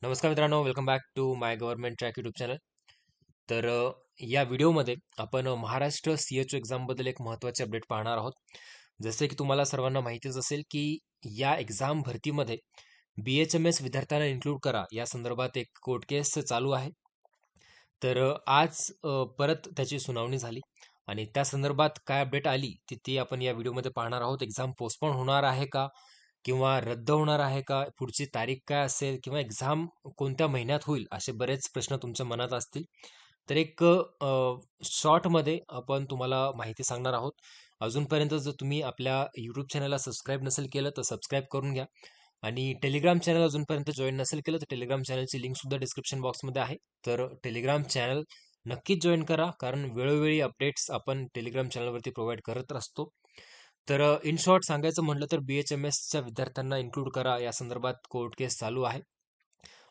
नमस्कार मित्रांनो, welcome back to my government track YouTube channel. तर या व्हिडिओमध्ये आपण महाराष्ट्र CHO एक्झामबद्दल एक महत्त्वाचे अपडेट पाहणार आहोत. जसे की तुम्हाला सर्वांना माहितीच असेल की या एक्झाम भरतीमध्ये BHMS विद्यार्थ्यांना इन्क्लूड करा या संदर्भात एक कोर्ट केस चालू आहे. तर आज परत त्याची सुनावणी झाली आणि त्या संदर्भात काय अपडेट आली ती आपण या व्हिडिओमध्ये पाहणार आहोत. एक्झाम पोस्टपोन होणार आहे का किंवा रद्द होणार आहे का? पुढची तारीख काय असेल किंवा एक्झाम कोणत्या महिन्यात होईल? असे बरेच प्रश्न तुमच्या मनात असतील. तर एक शॉर्टमध्ये आपण तुम्हाला माहिती सांगणार आहोत. अजूनपर्यंत जर तुम्ही आपल्या यूट्यूब चॅनलला सबस्क्राईब नसेल केलं तर सबस्क्राईब करून घ्या आणि टेलिग्राम चॅनल अजूनपर्यंत जॉईन नसेल केलं तर टेलिग्राम चॅनलची लिंक सुद्धा डिस्क्रिप्शन बॉक्समध्ये आहे. तर टेलिग्राम चॅनल नक्कीच जॉईन करा, कारण वेळोवेळी अपडेट्स आपण टेलिग्राम चॅनलवरती प्रोव्हाइड करत असतो. तर इन शॉर्ट सांगायचं म्हटलं तर BHMSच्या विद्यार्थ्यांना इन्क्लूड करा या संदर्भात कोर्ट केस चालू आहे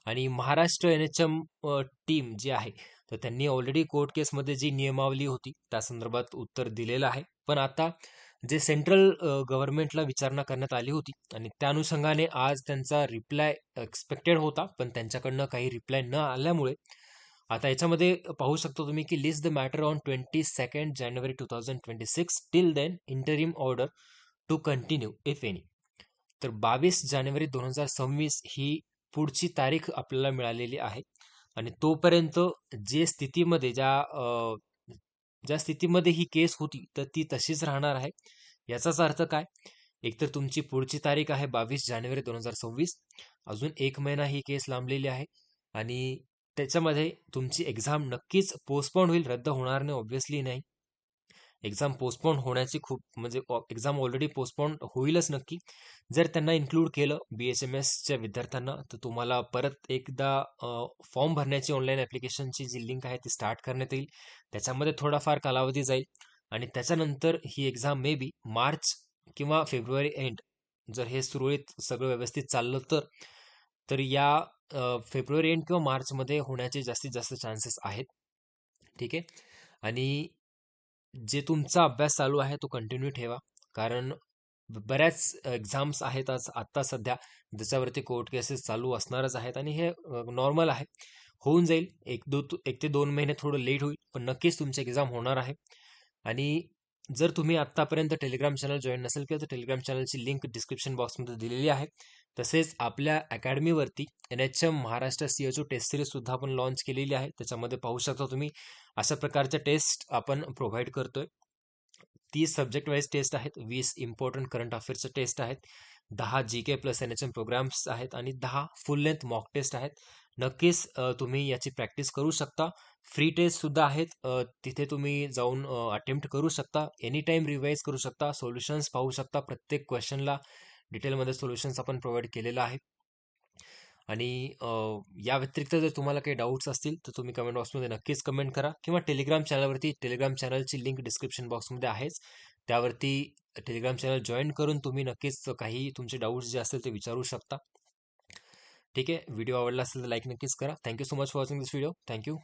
आणि महाराष्ट्र NHM टीम जी आहे तर त्यांनी ऑलरेडी कोर्ट केसमध्ये जी नियमावली होती त्या संदर्भात उत्तर दिलेलं आहे. पण आता जे सेंट्रल गव्हर्नमेंटला विचारणा करण्यात आली होती आणि त्या अनुषंगाने आज त्यांचा रिप्लाय एक्सपेक्टेड होता, पण त्यांच्याकडनं काही रिप्लाय न आल्यामुळे आता याच्यामध्ये पाहू शकतो तुम्ही की list the matter on 22 January 2026 till then interim order to continue if any. तर 22 जानेवारी 2026 ही पुढची तारीख आपल्याला मिळालेली आहे आणि तोपर्यंत जे स्थितीमध्ये ज्या स्थितीमध्ये ही केस होती तर ती तशीच राहणार आहे. याचाच अर्थ काय? एकतर तुमची पुढची तारीख आहे 22 जानेवारी 2026, अजून एक महिना ही केस लांबलेली आहे आणि त्याच्यामध्ये तुमची एक्झाम नक्कीच पोस्टपोन होईल, रद्द होणार नाही, ऑब्व्हियसली नाही. एक्झाम पोस्टपोन होण्याची खूप म्हणजे एक्झाम ऑलरेडी पोस्टपोन होईलच नक्की. जर त्यांना इन्क्लूड केलं BHMSच्या विद्यार्थ्यांना तर तुम्हाला परत एकदा फॉर्म भरण्याची ऑनलाईन ॲप्लिकेशनची जी लिंक आहे ती स्टार्ट करण्यात येईल. त्याच्यामध्ये थोडाफार कालावधी जाईल आणि त्याच्यानंतर ही एक्झाम मे बी मार्च किंवा फेब्रुवारी एंड, जर हे सुरळीत सगळं व्यवस्थित चाललं तर या फेब्रुवारी एंड किंवा मार्चमध्ये होण्याचे जास्तीत जास्त चान्सेस आहेत. ठीक आहे. आणि जे तुमचा अभ्यास चालू आहे तो कंटिन्यू ठेवा, कारण बऱ्याच एक्झाम्स आहेत आज आत्ता सध्या ज्याच्यावरती कोर्ट केसेस चालू असणारच आहेत आणि हे नॉर्मल आहे. होऊन जाईल. 1 ते 2 महिने थोडं लेट होईल, पण नक्कीच तुमची एक्झाम होणार आहे. आणि जर तुम्ही आत्तापर्यंत टेलिग्राम चॅनल जॉईन नसेल केलं तर टेलिग्राम चॅनलची लिंक डिस्क्रिप्शन बॉक्समध्ये दिलेली आहे. तसेच आपल्या अकॅडमीवरती NHM Maharashtra CHO test series सुद्धा आपण लॉन्च केलेली आहे. त्याच्यामध्ये पाहू शकता तुम्ही अशा प्रकारच्या टेस्ट आपण प्रोव्हाइड करतोय. 30 सब्जेक्ट वाईज टेस्ट आहेत, 20 इम्पॉर्टंट करंट अफेअर्सचे टेस्ट आहेत, 10 GK प्लस NHM प्रोग्राम्स आहेत आणि 10 फुल लेंथ मॉक टेस्ट आहेत. नक्कीच तुम्ही याची प्रॅक्टिस करू शकता. फ्री टेस्ट सुद्धा आहेत, तिथे तुम्ही जाऊन अटेम्प्ट करू शकता. एनी टाइम रिवाइज करू शकता, सोल्युशन्स पाहू शकता. प्रत्येक क्वेश्चनला डिटेलमध्ये सोल्युशन्स आपण प्रोव्हाइड केलेलं आहे. आणि या व्यतिरिक्त जर तुम्हाला काही डाऊट्स असतील तर तुम्ही कमेंट बॉक्समध्ये नक्कीच कमेंट करा किंवा टेलिग्राम चॅनलची लिंक डिस्क्रिप्शन बॉक्समध्ये आहेच. त्यावरती टेलिग्राम चॅनल जॉईन करून तुम्ही नक्कीच काही तुमचे डाऊट्स जे असतील ते विचारू शकता. ठीक आहे. व्हिडिओ आवडला असेल तर लाईक नक्कीच करा. Thank you so much for watching this video. Thank you.